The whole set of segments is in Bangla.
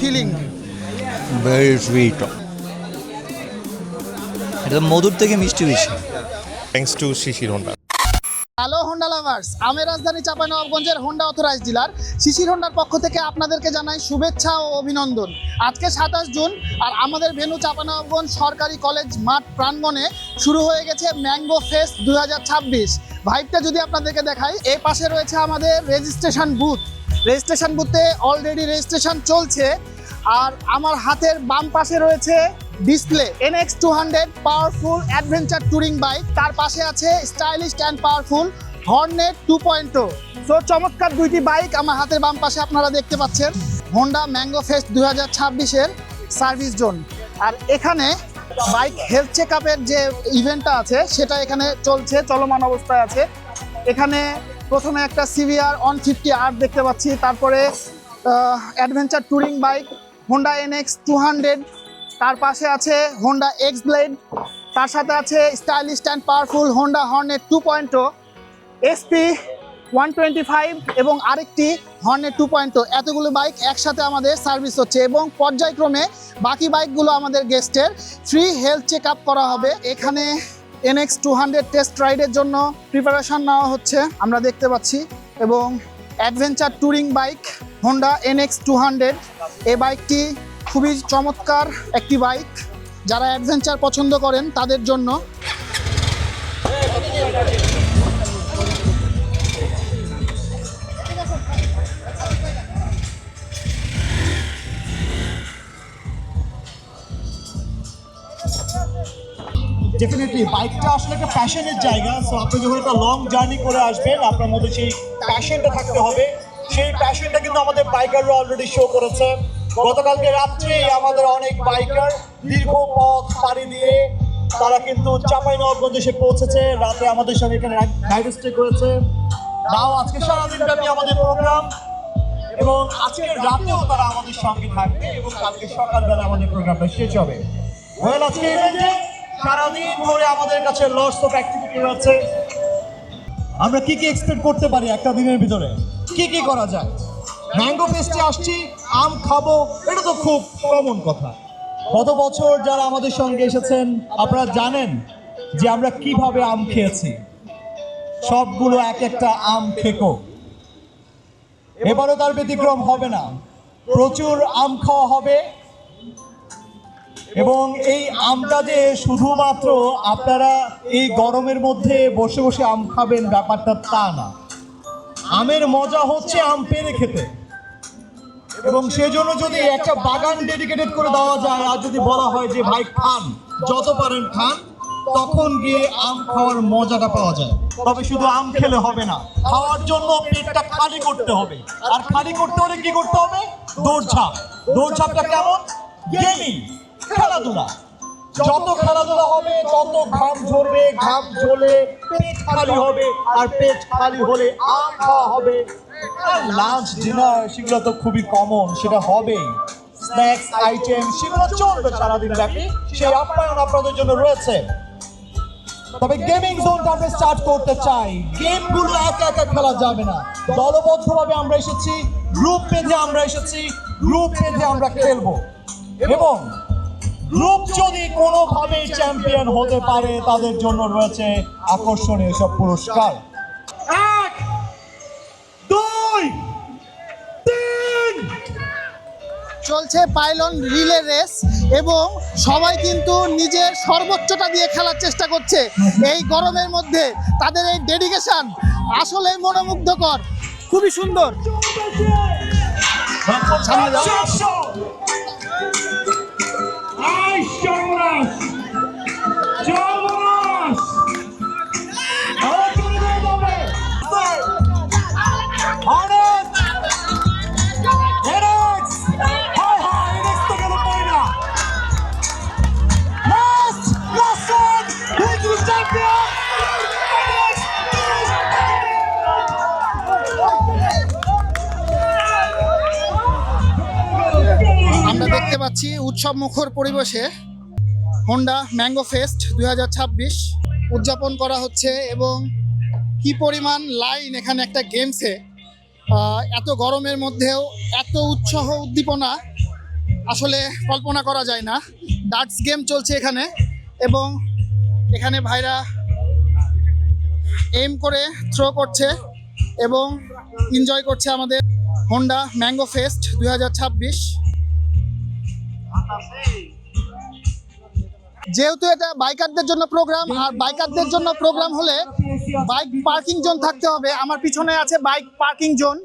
ফিলিং? ভেরি সুইট, এটা মধুর থেকে মিষ্টি বেশি। Thanks to Shishir Honda. Hello Honda lovers, আমি রাজধানী চাঁপাইনবাবগঞ্জের হোন্ডা অথরাইজড ডিলার শিশির হোন্ডার পক্ষ থেকে আপনাদেরকে জানাই শুভেচ্ছা ও অভিনন্দন। আজকে 27 জুন আর আমাদের ভেন্যু চাঁপাইনবাবগঞ্জ সরকারি কলেজ মাঠ প্রাঙ্গণে শুরু হয়ে গেছে ম্যাঙ্গো ফেস্ট 2026। ভাইবটা যদি আপনাদেরকে দেখাই, এই পাশে রয়েছে আমাদের রেজিস্ট্রেশন বুথ। রেজিস্ট্রেশন বুথে অলরেডি রেজিস্ট্রেশন চলছে। আর আমার হাতের বাম পাশে রয়েছে display NX 200 powerful adventure touring bike. তার পাশে আছে stylish and powerful hornet 2.0। So চমৎকার দুইটি বাইক আমার হাতের বাম পাশে আপনারা দেখতে পাচ্ছেন। হোন্ডা ম্যাঙ্গো ফেস্ট 2026-এর সার্ভিস জোন। আর এখানে বাইক হেলথ চেক আপের যে ইভেন্টটা আছে সেটা এখানে চলছে, চলমান অবস্থায় আছে। এখানে প্রথমে একটা CBR 150R দেখতে পাচ্ছি, তারপরে adventure touring bike Honda NX 200, তার পাশে আছে হোন্ডা X ব্লেড, তার সাথে আছে stylish and powerful Honda Hornet 2.0, SP 125 এবং আরেকটি হর্নেট 2.0। এতগুলো বাইক একসাথে আমাদের সার্ভিস হচ্ছে এবং পর্যায়ক্রমে বাকি বাইকগুলো আমাদের গেস্টের ফ্রি হেলথ চেক আপ করা হবে। এখানে NX 200 টেস্ট রাইডের জন্য প্রিপারেশন নেওয়া হচ্ছে আমরা দেখতে পাচ্ছি। এবং adventure touring bike Honda NX 200, এই বাইকটি খুবই চমৎকার একটি বাইক, যারা অ্যাডভেঞ্চার পছন্দ করেন তাদের জন্য। ডেফিনেটলি বাইকটা আসলে একটা প্যাশনের জায়গা। সো আপনি যখন একটা লং জার্নি করে আসবেন, আপনার মধ্যে সেই প্যাশনটা থাকতে হবে। সেই প্যাশনটা কিন্তু আমাদের বাইকাররা অলরেডি শো করেছে। গতকালকে রাত্রে আমাদের অনেক বাইকার দীর্ঘ পথ পাড়ি দিয়ে তারা কিন্তু চাঁপাইনবাবগঞ্জ এসে পৌঁছেছে। রাতে আমাদের সঙ্গে এখানে নাইট স্টে করেছে। নাও আজকে সারাদিন ব্যাপী আমাদের প্রোগ্রাম, এবং আজকের রাতেও তারা আমাদের সঙ্গে থাকবে এবং কালকে সকালবেলা আমাদের প্রোগ্রামটা শেষ হবে। ওয়েল, আজকে ইভেন্টে সারাদিন ধরে আমাদের কাছে লটস অফ অ্যাক্টিভিটি রয়েছে। আমরা কি এক্সপেক্ট করতে পারি একটা দিনের ভিতরে? কি করা যায়? ম্যাঙ্গো ফেস্টে আসছি, আম খাবো, এটা তো খুব কমন কথা। গত বছর যারা আমাদের সঙ্গে এসেছেন আপনারা জানেন যে আমরা কিভাবে আম খেয়েছি। সবগুলো এক একটা আম খেকো। এবারও তার ব্যতিক্রম হবে না। প্রচুর আম খাওয়া হবে এবং এই আমটা যে শুধুমাত্র আপনারা এই গরমের মধ্যে বসে বসে আম খাবেন ব্যাপারটা তা না। আমের মজা হচ্ছে আম পেড়ে খেতে, এবং সেজন্য যদি একটা বাগান ডেডিকেটেড করে দেওয়া যায় আর যদি বলা হয় যে ভাই খান, যত পারেন খান, তখন গিয়ে আম খাওয়ার মজাটা পাওয়া যায়। তবে শুধু আম খেলে হবে না, খাওয়ার জন্য পেটটা খালি করতে হবে। আর খালি করতে হলে কি করতে হবে? দৌড়ঝাঁপ। দৌড়ঝাঁপটা কেমন? গেমিং, খেলাধুলা। যত খেলাধুলা হবে তত ঘাম ঝরবে, ঘাম ঝরলে পেট খালি হবে, আর পেট খালি হলে আম খাওয়া হবে। আর লাঞ্চ ডিনার সেগুলো তো খুবই কমন, সেটা হবেই। স্ন্যাক্স আইটেম সেগুলো চলবে সারাদিন ব্যাপী, সেই আপ্যায়ন আপনাদের জন্য রয়েছে। তবে গেমিং জোনটা আমরা স্টার্ট করতে চাই। গেমগুলো একা একা খেলা যাবে না, দলবদ্ধভাবে আমরা এসেছি, গ্রুপ বেঁধে আমরা এসেছি, গ্রুপ বেঁধে আমরা খেলবো। এবং গ্রুপ যদি কোনোভাবে চ্যাম্পিয়ন হতে পারে তাদের জন্য রয়েছে আকর্ষণীয় সব পুরস্কার। 1 2 3 চলছে পাইলন রিলে রেস এবং সবাই কিন্তু নিজের সর্বোচ্চটা দিয়ে খেলার চেষ্টা করছে এই গরমের মধ্যে। তাদের এই ডেডিকেশন আসলে মনোমুগ্ধকর, খুবই সুন্দর। সামনে যাও। আমরা দেখতে পাচ্ছি উৎসব মুখর পরিবেশে হোন্ডা ম্যাঙ্গো ফেস্ট 2026 উদযাপন করা হচ্ছে এবং কি পরিমাণ লাইন এখানে একটা গেমসে। এত গরমের মধ্যেও এত উৎসাহ উদ্দীপনা আসলে কল্পনা করা যায় না। ডার্টস গেম চলছে এখানে এবং এখানে ভাইরা এম করে থ্রো করছে এবং এনজয় করছে আমাদের হোন্ডা ম্যাঙ্গো ফেস্ট 2026। যেহেতু এটা বাইকারদের জন্য প্রোগ্রাম, আর বাইকারদের জন্য প্রোগ্রাম হলে বাইক পার্কিং জোন থাকতে হবে। আমার পিছনে আছে bike parking zone.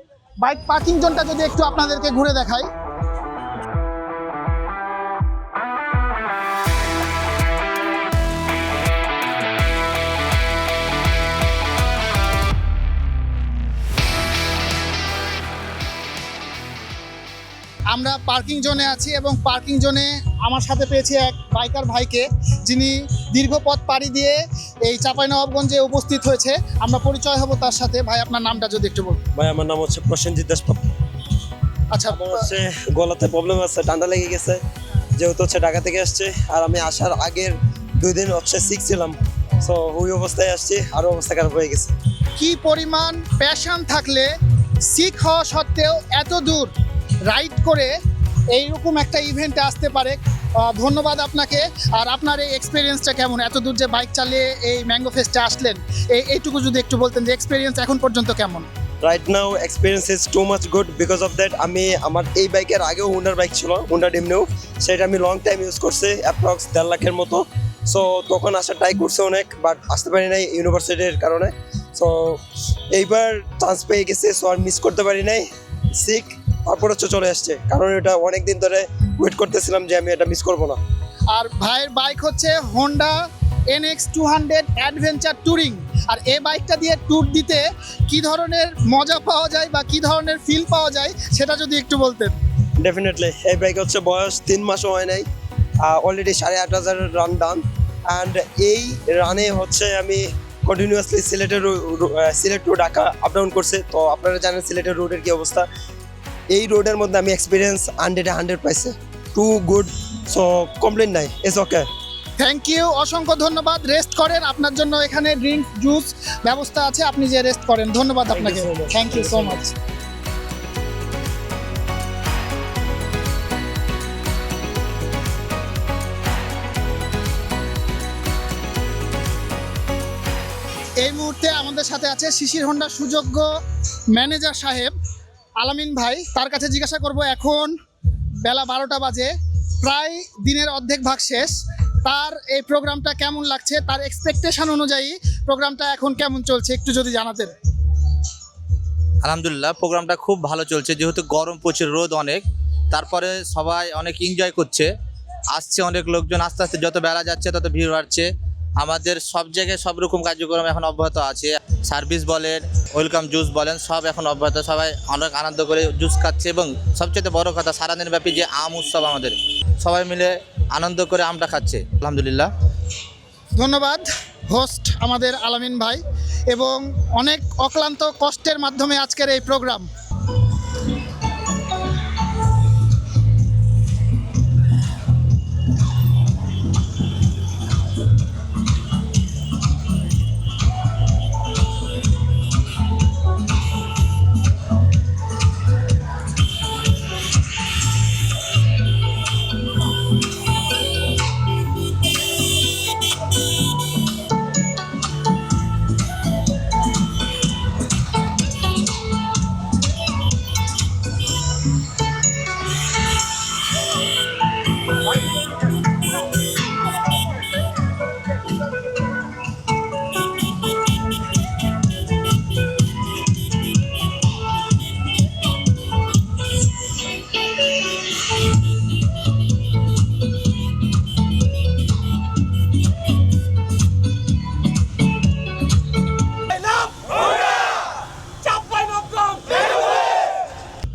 Bike parking জোনটা যদি একটু আপনাদেরকে ঘুরে দেখাই, আমরা পার্কিং জোনে আছি এবং পার্কিং জোনে আমার সাথে পেয়েছি এক বাইকার ভাইকে, যিনি দীর্ঘ পথ পাড়ি দিয়ে এই চাঁপাইনবাবগঞ্জে উপস্থিত হয়েছে। আমরা পরিচয় হব তার সাথে। ভাই, আপনার নামটা যদি একটু বলুন। ভাই, আমার নাম হচ্ছে প্রসেনজিৎ দেশপাল। আচ্ছা, আমার হচ্ছে গলাতে প্রবলেম আছে, ঠান্ডা লেগে গেছে, যেহেতু হচ্ছে ঢাকা থেকে আসছে। আর আমি আসার আগের 2 দিন হচ্ছে সিক ছিলাম, সো ওই অবস্থায় আসছি, আরও অবস্থা খারাপ হয়ে গেছে। কি পরিমাণ প্যাশন থাকলে সিক হওয়া সত্ত্বেও এত দূর রাইড করে এইরকম একটা ইভেন্টে আসতে পারে। ধন্যবাদ আপনাকে। আর আপনার এই এক্সপিরিয়েন্সটা কেমন? এত দূর যে বাইক চালিয়ে এই ম্যাঙ্গো ফেস্টে আসলেন, এইটুকু যদি একটু বলতেন যে এক্সপিরিয়েন্স এখন পর্যন্ত কেমন? Right now experience is too much good because of that. আমি আমার এই বাইকের আগেও হুন্ডার বাইক ছিল, হুন্ডা ডিমনিউ, সেটা আমি লং টাইম ইউজ করছি, অ্যাপ্রক্স 1.5 লাখের মতো। সো তখন আসার ট্রাই করছে অনেক, বাট আসতে পারি নাই ইউনিভার্সিটির কারণে। সো এইবার চান্স পেয়ে গেছে, সো আর মিস করতে পারি নাই। সিক তারপর হচ্ছে চলে আসছে, কারণ এটা অনেক দিন ধরে ওয়েট করতেছিলাম যে আমি এটা মিস করবো না। আর ভাইয়ের বাইক হচ্ছে হোন্ডা NX 200 অ্যাডভেঞ্চার ট্যুরিং। আর এই বাইকটা দিয়ে ট্যুর দিতে কি ধরনের মজা পাওয়া যায় বা কি ধরনের ফিল পাওয়া যায় সেটা যদি একটু বলতেন। ডেফিনেটলি এই বাইক হচ্ছে বয়স 3 মাসও হয় নাই, অলরেডি 8,500 রান ডান। অ্যান্ড এই রানে হচ্ছে আমি continuously Sylhet to Dhaka up down করছে। তো আপনারা জানেন সিলেটের রোডের কী অবস্থা। এই রোডের মধ্যে আমি এক্সপিরিয়েন্স 100 পাইছে, টু গুড, সো কমপ্লেন নাই, ইটস ওকে। থ্যাংক ইউ, অসংখ্য ধন্যবাদ। রেস্ট করেন, আপনার জন্য এখানে ড্রিঙ্কস জুস ব্যবস্থা আছে, আপনি যে রেস্ট করেন। ধন্যবাদ আপনাকে, থ্যাংক ইউ সো মাচ। এই মুহূর্তে আমাদের সাথে আছে শিশির হোন্ডার সুযোগ্য ম্যানেজার সাহেব আলামিন ভাই। তার কাছে জিজ্ঞাসা করব, এখন বেলা 12টা বাজে, প্রায় দিনের অর্ধেক ভাগ শেষ। তার এই প্রোগ্রামটা কেমন লাগছে, তার এক্সপেকটেশন অনুযায়ী প্রোগ্রামটা এখন কেমন চলছে একটু যদি জানাতেন। আলহামদুলিল্লাহ, প্রোগ্রামটা খুব ভালো চলছে। যেহেতু গরম প্রচুর, রোদ অনেক, তারপরে সবাই অনেক এনজয় করছে, আসছে অনেক লোকজন। আস্তে আস্তে যত বেলা যাচ্ছে তত ভিড় বাড়ছে। আমাদের সব জায়গায় সব রকম কার্যক্রম এখন অব্যাহত আছে। সার্ভিস বলেন, ওয়েলকাম জুস বলেন, সব এখন অব্যাহত। সবাই অনেক আনন্দ করে জুস খাচ্ছে এবং সবচেয়ে বড় কথা, সারাদিন ব্যাপী যে আম উৎসব, আমাদের সবাই মিলে আনন্দ করে আমটা খাচ্ছে। আলহামদুলিল্লাহ, ধন্যবাদ হোস্ট আমাদের আলামিন ভাই, এবং অনেক অক্লান্ত কষ্টের মাধ্যমে আজকের এই programme.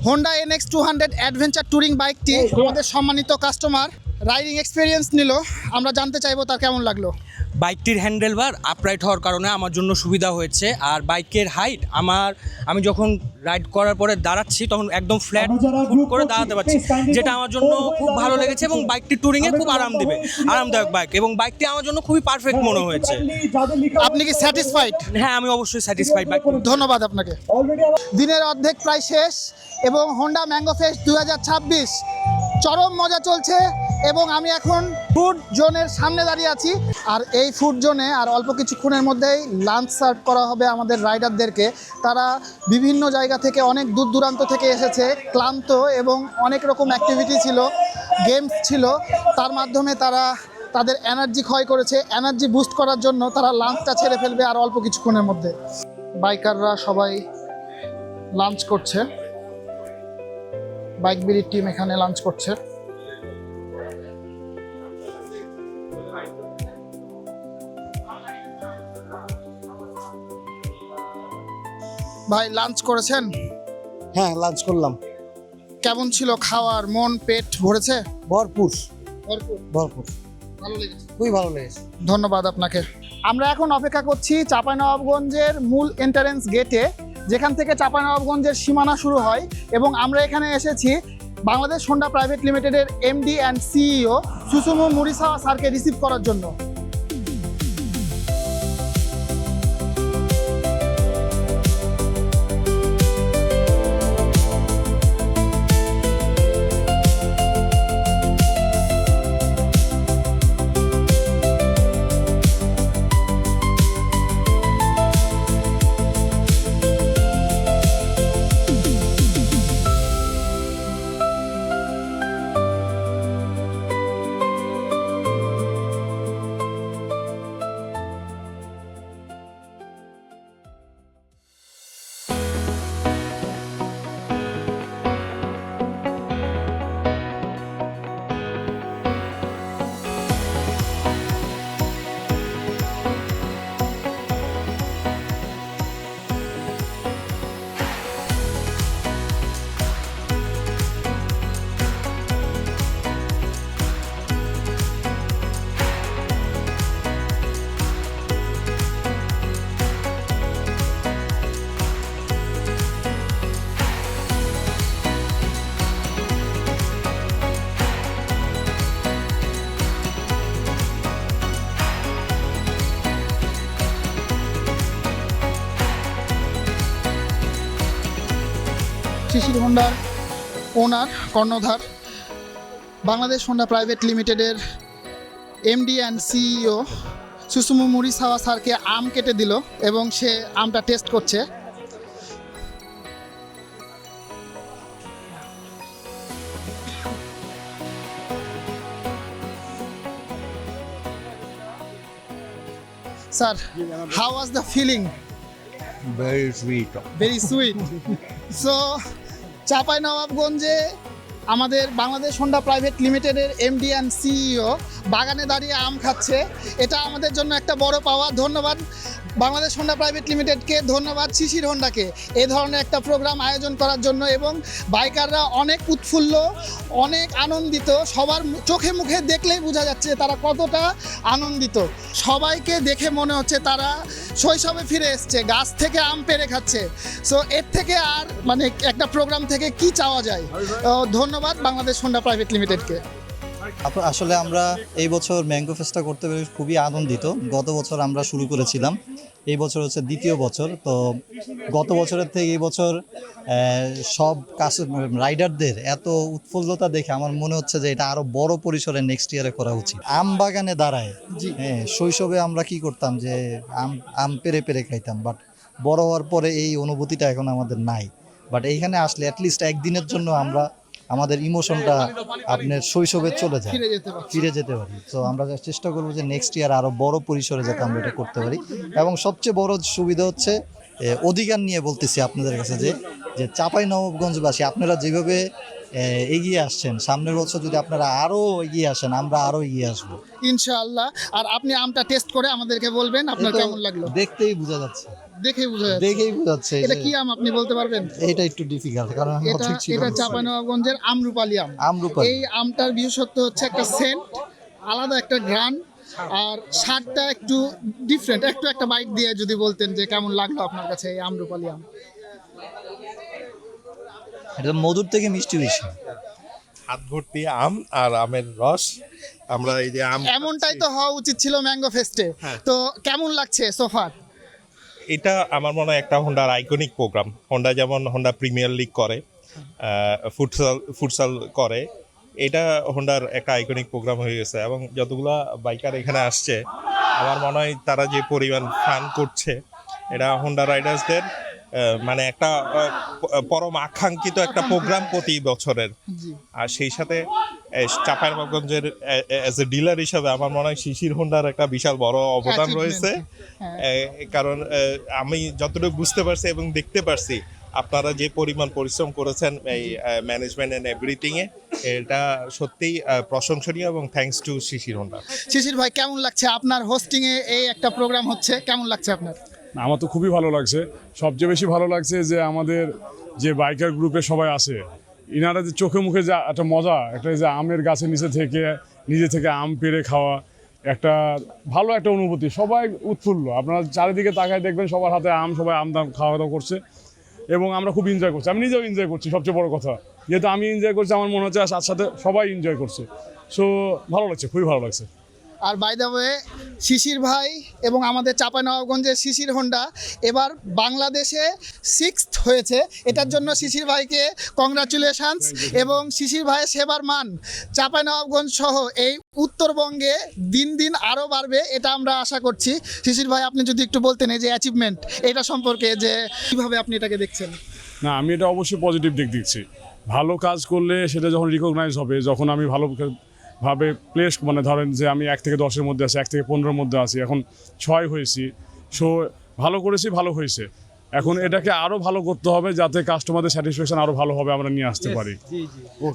Honda NX 200 adventure touring বাইকটি আমাদের সম্মানিত কাস্টমার রাইডিং এক্সপিরিয়েন্স নিল। আমরা জানতে চাইবো তার কেমন লাগলো। বাইকটির হ্যান্ডেলবার আপরাইট হওয়ার কারণে আমার জন্য সুবিধা হয়েছে। আর বাইকের হাইট আমি যখন রাইড করার পরে দাঁড়াচ্ছি তখন একদম ফ্ল্যাট ফুট করে দাঁড়াতে পারছি, যেটা আমার জন্য খুব ভালো লেগেছে। এবং বাইকটি ট্যুরিংয়ে খুব আরামদায়ক বাইক, এবং বাইকটি আমার জন্য খুবই পারফেক্ট মনে হয়েছে। আপনি কি স্যাটিসফাইড? হ্যাঁ, আমি অবশ্যই স্যাটিসফাইড বাইক। ধন্যবাদ আপনাকে। দিনের অর্ধেক প্রায় শেষ এবং হোন্ডা ম্যাঙ্গো ফেস্ট 2026 চরম মজা চলছে এবং আমি এখন ফুড জোনের সামনে দাঁড়িয়ে আছি। আর এই ফুড জোনে আর অল্প কিছুক্ষণের মধ্যেই লাঞ্চ সার্ভ করা হবে আমাদের রাইডারদেরকে। তারা বিভিন্ন জায়গা থেকে অনেক দূর দূরান্ত থেকে এসেছে, ক্লান্ত এবং অনেক রকম অ্যাক্টিভিটি ছিল, গেমস ছিল, তার মাধ্যমে তারা তাদের এনার্জি ক্ষয় করেছে। এনার্জি বুস্ট করার জন্য তারা লাঞ্চটা ছেড়ে ফেলবে আর অল্প কিছুক্ষণের মধ্যে। বাইকাররা সবাই লাঞ্চ করছে, বাইক বিড়ির টিম এখানে লাঞ্চ করছে। ভাই লাঞ্চ করেছেন? হ্যাঁ, লাঞ্চ করলাম। কেমন ছিল খাওয়ার? মন পেট ভরেছে? ভরপুর ভরপুর, ভরপুর, ভালো লেগেছে। খুবই ভালো লেগেছে। ধন্যবাদ আপনাকে। আমরা এখন অপেক্ষা করছি চাঁপাইনবাবগঞ্জের মূল এন্ট্রান্স গেটে, যেখান থেকে চাঁপাইনবাবগঞ্জের সীমানা শুরু হয়। এবং আমরা এখানে এসেছি বাংলাদেশ হোন্ডা প্রাইভেট লিমিটেডের MD and CEO Susumu Murisawa স্যারকে রিসিভ করার জন্য। শিশির হোন্ডার ওনার কর্ণধার বাংলাদেশ হোন্ডা প্রাইভেট লিমিটেডের MD and CEO Susumu Murisawa স্যারকে আম কেটে দিল এবং সে আমটা টেস্ট করছে। Sir, how was the feeling? Very sweet. Very sweet. So চাঁপাইনবাবগঞ্জে আমাদের বাংলাদেশ হোন্ডা প্রাইভেট লিমিটেডের এমডি অ্যান্ড সিইও বাগানে দাঁড়িয়ে আম খাচ্ছে, এটা আমাদের জন্য একটা বড় পাওয়া। ধন্যবাদ বাংলাদেশ হোন্ডা প্রাইভেট লিমিটেডকে, ধন্যবাদ শিশির হোন্ডাকে এই ধরনের একটা প্রোগ্রাম আয়োজন করার জন্য। এবং বাইকাররা অনেক উৎফুল্ল, অনেক আনন্দিত, সবার চোখে মুখে দেখলেই বোঝা যাচ্ছে তারা কতটা আনন্দিত। সবাইকে দেখে মনে হচ্ছে তারা শৈশবে ফিরে এসছে, গাছ থেকে আম পেড়ে খাচ্ছে। সো এর থেকে আর মানে একটা প্রোগ্রাম থেকে কি চাওয়া যায়? ধন্যবাদ বাংলাদেশ হোন্ডা প্রাইভেট লিমিটেডকে। আসলে আমরা এই বছর ম্যাঙ্গো ফেস্টটা করতে পেরে খুবই আনন্দিত। গত বছর আমরা শুরু করেছিলাম, এই বছর হচ্ছে দ্বিতীয় বছর। তো গত বছরের থেকে এই বছর সব রাইডারদের এত উৎফুল্লতা দেখে আমার মনে হচ্ছে যে এটা আরো বড় পরিসরে নেক্সট ইয়ারে করা উচিত। আম বাগানে দাঁড়ায়, হ্যাঁ, শৈশবে আমরা কি করতাম যে আম পেরে পেরে খাইতাম, বাট বড় হওয়ার পরে এই অনুভূতিটা এখন আমাদের নাই। বাট এইখানে আসলে অ্যাটলিস্ট একদিনের জন্য আমরা আমাদের ইমোশনটা আপনার শৈশবে চলে যায়, ফিরে যেতে পারি। তো আমরা চেষ্টা করবো যে নেক্সট ইয়ার আরো বড় পরিসরে যাতে আমরা এটা করতে পারি। এবং সবচেয়ে বড় সুবিধা হচ্ছে অধিকার নিয়ে বলতেছি আপনাদের কাছে যে চাঁপাইনবাবগঞ্জবাসী আপনারা যেভাবে এগিয়ে আসছেন, সামনের বছর যদি আপনারা আরো এগিয়ে আসেন, আমরা আরো এগিয়ে আসবো ইনশাআল্লাহ। আর আপনি আমটা টেস্ট করে আমাদেরকে বলবেন আপনার কেমন লাগলো। দেখতেই বোঝা যাচ্ছে, দেখেই বোঝা যাচ্ছে। দেখেই বোঝাচ্ছে। এটা কি আম আপনি বলতে পারবেন? এটা একটু ডিফিকাল্ট, কারণ আমরা ঠিক ছিল এটা চাঁপাইনবাবগঞ্জের আমরুপালি আম। আমরুপালি। এই আমটার বিশেষত্ব হচ্ছে একটা সেন্ট, আলাদা একটা ঘ্রাণ, আর স্বাদটা একটু ডিফারেন্ট। একটা বাইট দিয়ে যদি বলতেন যে কেমন লাগলো আপনার কাছে এই আমরুপালি আম। এটা মধুর থেকে মিষ্টি বেশি। হাত ভর্তি আম আর আমের রস। আমরা এই যে আম এমনটাই তো হওয়া উচিত ছিল ম্যাঙ্গো ফেস্টে। তো কেমন লাগছে সোফার? এটা আমার মনে হয় একটা হোন্ডার আইকনিক প্রোগ্রাম। হোন্ডা যেমন হোন্ডা প্রিমিয়ার লিগ করে, ফুটসাল করে, এটা হোন্ডার একটা আইকনিক প্রোগ্রাম হয়ে গেছে এবং যতগুলা বাইকার এখানে আসছে আমার মনে হয় তারা যে পরিমাণ ফান করছে এটা হোন্ডা রাইডার্সদের মানে একটা পরম আকাঙ্ক্ষিত একটা প্রোগ্রাম প্রতি বছরের। জি। আর সেই সাথে চাঁপাইনবাবগঞ্জের অ্যাজ এ ডিলার হিসাবে আমার মনে হয় শিশির হোন্ডার একটা বিশাল বড় অবদান Achievement, রয়েছে। কারণ আমি যতটুকু বুঝতে পারছি এবং দেখতে পারছি আপনারা যে পরিমাণ পরিশ্রম করেছেন এই ম্যানেজমেন্ট এন্ড এভরিথিং এ, এটা সত্যিই প্রশংসনীয় এবং থ্যাঙ্কস টু শিশির হোন্ডা। শিশির ভাই কেমন লাগছে আপনার হোস্টিং এ এই একটা প্রোগ্রাম হচ্ছে, কেমন লাগছে আপনার? আমার তো খুবই ভালো লাগছে। সবচেয়ে বেশি ভালো লাগছে যে আমাদের যে বাইকার গ্রুপে সবাই আছে, ইনারা যে চোখে মুখে যে একটা মজা, একটা যে আমের গাছের নিচে থেকে নিজে থেকে আম পেড়ে খাওয়া, একটা ভালো একটা অনুভূতি। সবাই উৎফুল্ল, আপনারা চারিদিকে তাকায় দেখবেন সবার হাতে আম, সবাই আম দাম খাওয়া দাওয়া করছে এবং আমরা খুব এনজয় করছি। আমি নিজেও এনজয় করছি, সবচেয়ে বড় কথা যেহেতু আমি এনজয় করছি আমার মনে হচ্ছে সাথে সাথে সবাই এনজয় করছে। সো ভালো লাগছে, খুবই ভালো লাগছে। আর বাই দ্য ওয়ে শিশির ভাই এবং আমাদের চাঁপাইনবাবগঞ্জের শিশির হোন্ডা এবার বাংলাদেশে 6th হয়েছে। এটার জন্য শিশির ভাইকে কংগ্রাচুলেশনস এবং শিশির ভাইয়ের সেবার মান চাঁপাইনবাবগঞ্জ সহ এই উত্তরবঙ্গে দিন দিন আরও বাড়বে, এটা আমরা আশা করছি। শিশির ভাই আপনি যদি একটু বলতেন এই যে অ্যাচিভমেন্ট এটা সম্পর্কে, যে কীভাবে আপনি এটাকে দেখছেন? না, আমি এটা অবশ্যই পজিটিভ দিক দেখছি। ভালো কাজ করলে সেটা যখন রিকগনাইজ হবে, যখন আমি ভাবে প্লেস মানে ধরেন যে আমি 1 থেকে 10-এর মধ্যে আছি, 1 থেকে 15-এর মধ্যে আছি, এখন 6 হয়েছি। সো ভালো করেছি, ভালো হয়েছে। এখন এটাকে আরও ভালো করতে হবে যাতে কাস্টমারদের স্যাটিসফ্যাকশন আরও ভালোভাবে আমরা নিয়ে আসতে পারি।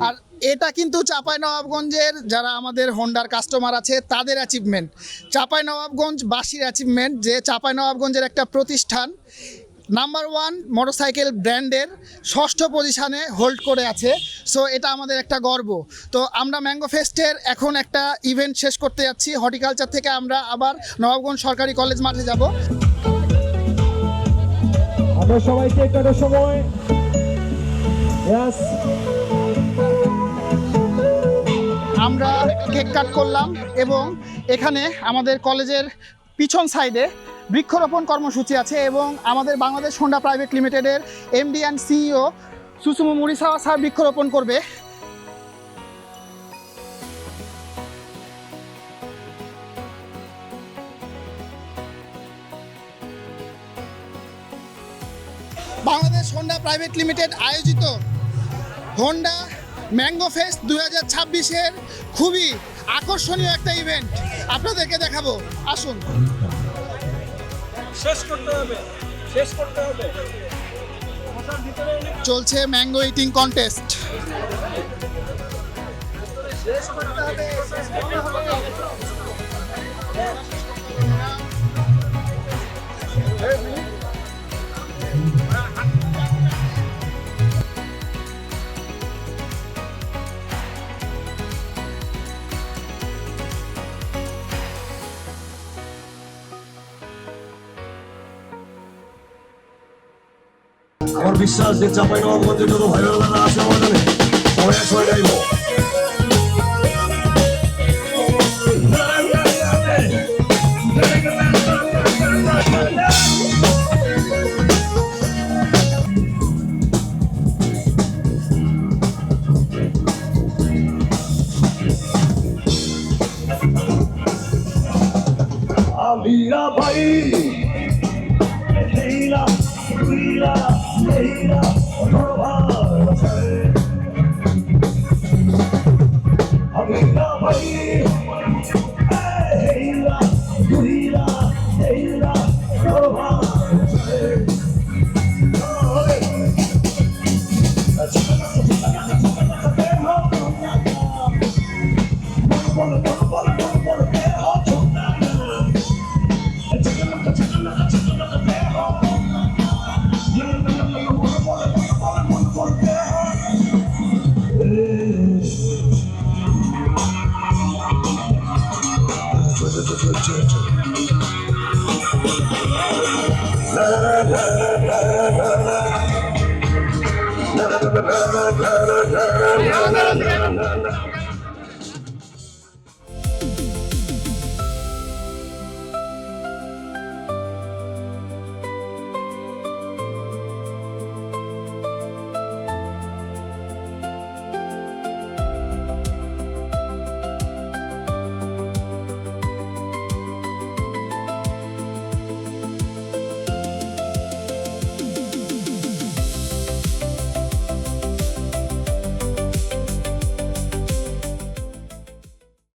আর এটা কিন্তু চাঁপাইনবাবগঞ্জের যারা আমাদের হোন্ডার কাস্টমার আছে তাদের অ্যাচিভমেন্ট, চাঁপাইনবাবগঞ্জবাসীর অ্যাচিভমেন্ট যে চাঁপাইনবাবগঞ্জের একটা প্রতিষ্ঠান নাম্বার 1 মোটরসাইকেল ব্র্যান্ডের 6ষ্ঠ পজিশনে হোল্ড করে আছে। সো এটা আমাদের একটা গর্ব। তো আমরা ম্যাঙ্গো ফেস্টের এখন একটা ইভেন্ট শেষ করতে যাচ্ছি। হর্টিকালচার থেকে আমরা আবার নবাবগঞ্জ সরকারি কলেজ মাঠে যাব। আমরা সবাইকে একটা সময় আমরা কেক কাট করলাম এবং এখানে আমাদের কলেজের পিছন সাইডে বৃক্ষরোপণ কর্মসূচি আছে এবং আমাদের বাংলাদেশ হোন্ডা প্রাইভেট লিমিটেডের MD and CEO Susumu Murisawa sir বৃক্ষরোপণ করবে। বাংলাদেশ হোন্ডা প্রাইভেট লিমিটেড আয়োজিত হোন্ডা ম্যাঙ্গো ফেস্ট 2026-এর খুবই আকর্ষণীয় একটা ইভেন্ট আপনাদেরকে দেখাবো, আসুন। চলছে ম্যাঙ্গো ইটিং কন্টেস্ট। আমার বিশ্বাস যে চাঁপাইনবাবগঞ্জের যত ভাই বোনেরা আছে আমাদের সবাই একসঙ্গে গাইবো। আমিরা ভাই হেইলা হেইলা হেইলা ভালোবাসে আমিরা ভাই হেইলা হেইলা হেইলা ভালোবাসে la la la la la la la la la la la